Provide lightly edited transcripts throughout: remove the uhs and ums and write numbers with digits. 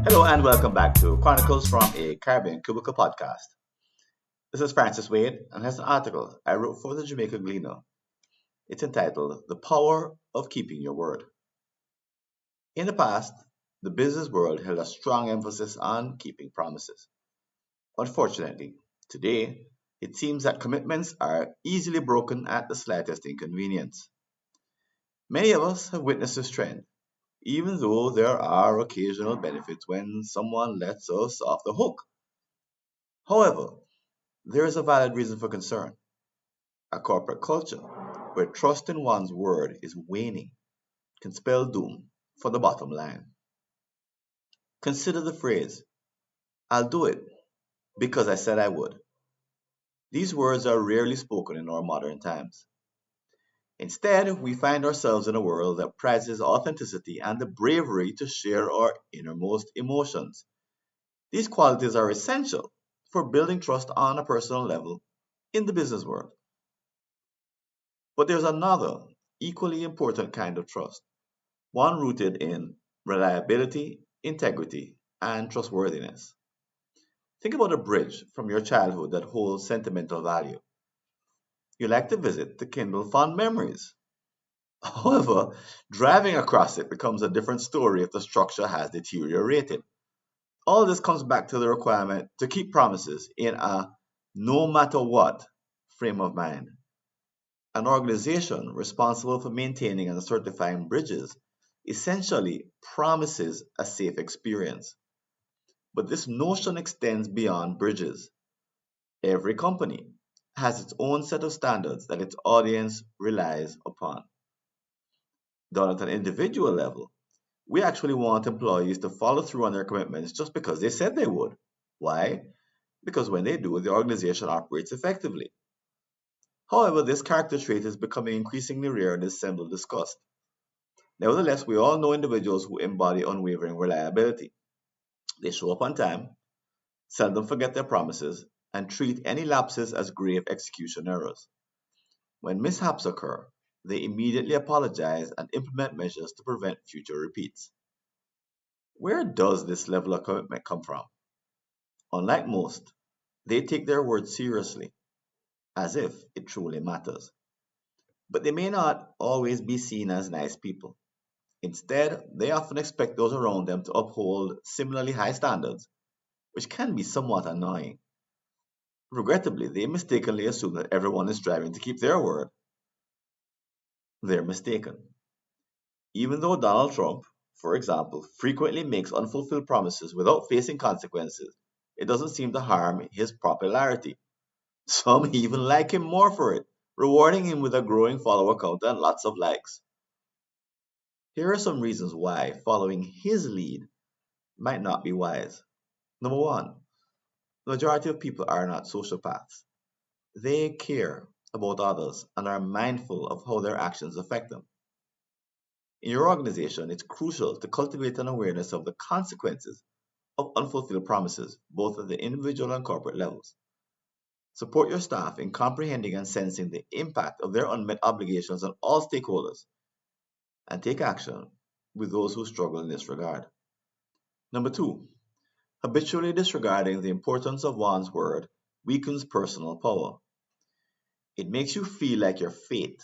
Hello and welcome back to Chronicles from a Caribbean Cubicle podcast. This is Francis Wade and has an article I wrote for the Jamaica Gleaner. It's entitled The Power of Keeping Your Word. In the past, the business world held a strong emphasis on keeping promises. Unfortunately, today, it seems that commitments are easily broken at the slightest inconvenience. Many of us have witnessed this trend, even though there are occasional benefits when someone lets us off the hook. However, there is a valid reason for concern. A corporate culture where trust in one's word is waning can spell doom for the bottom line. Consider the phrase, I'll do it because I said I would. These words are rarely spoken in our modern times. Instead, we find ourselves in a world that prizes authenticity and the bravery to share our innermost emotions. These qualities are essential for building trust on a personal level in the business world. But there's another, equally important kind of trust, one rooted in reliability, integrity, and trustworthiness. Think about a bridge from your childhood that holds sentimental value. You like to visit to kindle fond memories. However, driving across it becomes a different story if the structure has deteriorated. All this comes back to the requirement to keep promises in a no matter what frame of mind. An organization responsible for maintaining and certifying bridges essentially promises a safe experience. But this notion extends beyond bridges. Every company has its own set of standards that its audience relies upon. Done at an individual level, we actually want employees to follow through on their commitments just because they said they would. Why? Because when they do, the organization operates effectively. However, this character trait is becoming increasingly rare and is seldom discussed. Nevertheless, we all know individuals who embody unwavering reliability. They show up on time, seldom forget their promises, and treat any lapses as grave execution errors. When mishaps occur, they immediately apologize and implement measures to prevent future repeats. Where does this level of commitment come from? Unlike most, they take their word seriously, as if it truly matters. But they may not always be seen as nice people. Instead, they often expect those around them to uphold similarly high standards, which can be somewhat annoying. Regrettably, they mistakenly assume that everyone is striving to keep their word. They're mistaken. Even though Donald Trump, for example, frequently makes unfulfilled promises without facing consequences, it doesn't seem to harm his popularity. Some even like him more for it, rewarding him with a growing follower count and lots of likes. Here are some reasons why following his lead might not be wise. Number one, the majority of people are not sociopaths. They care about others and are mindful of how their actions affect them. In your organization, it's crucial to cultivate an awareness of the consequences of unfulfilled promises, both at the individual and corporate levels. Support your staff in comprehending and sensing the impact of their unmet obligations on all stakeholders, and take action with those who struggle in this regard. Number two, habitually disregarding the importance of one's word weakens personal power. It makes you feel like your fate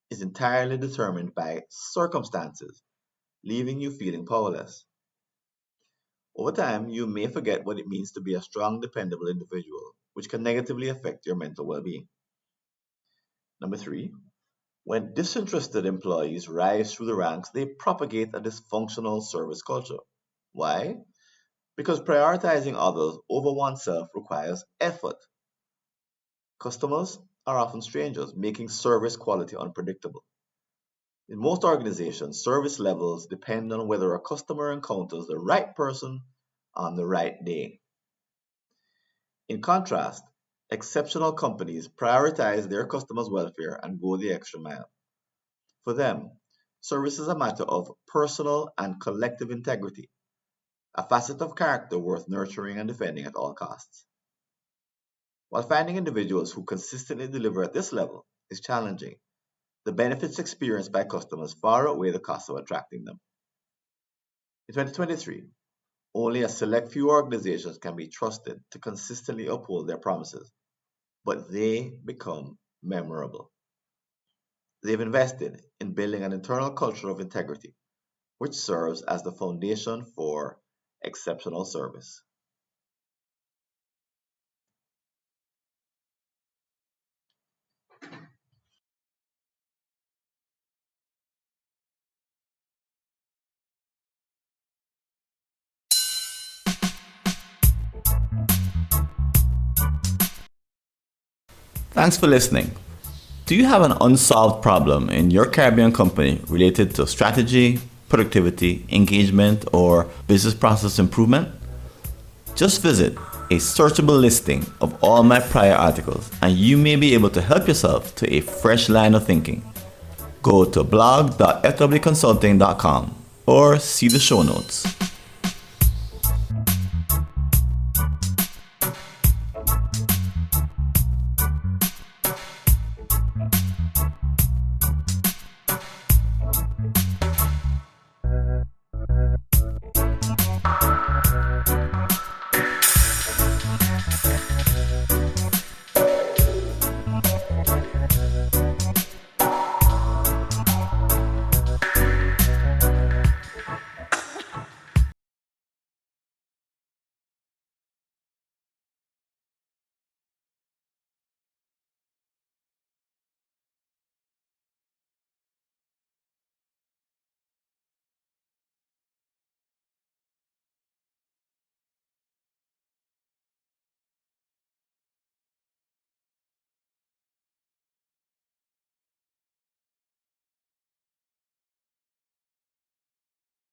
is entirely determined by circumstances, leaving you feeling powerless. Over time, you may forget what it means to be a strong, dependable individual, which can negatively affect your mental well being. Number three, when disinterested employees rise through the ranks, they propagate a dysfunctional service culture. Why? Because prioritizing others over oneself requires effort. Customers are often strangers, making service quality unpredictable. In most organizations, service levels depend on whether a customer encounters the right person on the right day. In contrast, exceptional companies prioritize their customers' welfare and go the extra mile. For them, service is a matter of personal and collective integrity, a facet of character worth nurturing and defending at all costs. While finding individuals who consistently deliver at this level is challenging, the benefits experienced by customers far outweigh the cost of attracting them. In 2023, Only a select few organizations can be trusted to consistently uphold their promises, but they become memorable. They've invested in building an internal culture of integrity, which serves as the foundation for exceptional service. Thanks for listening. Do you have an unsolved problem in your Caribbean company related to strategy, productivity, engagement, or business process improvement? Just visit a searchable listing of all my prior articles and you may be able to help yourself to a fresh line of thinking. Go to blog.fwconsulting.com or see the show notes.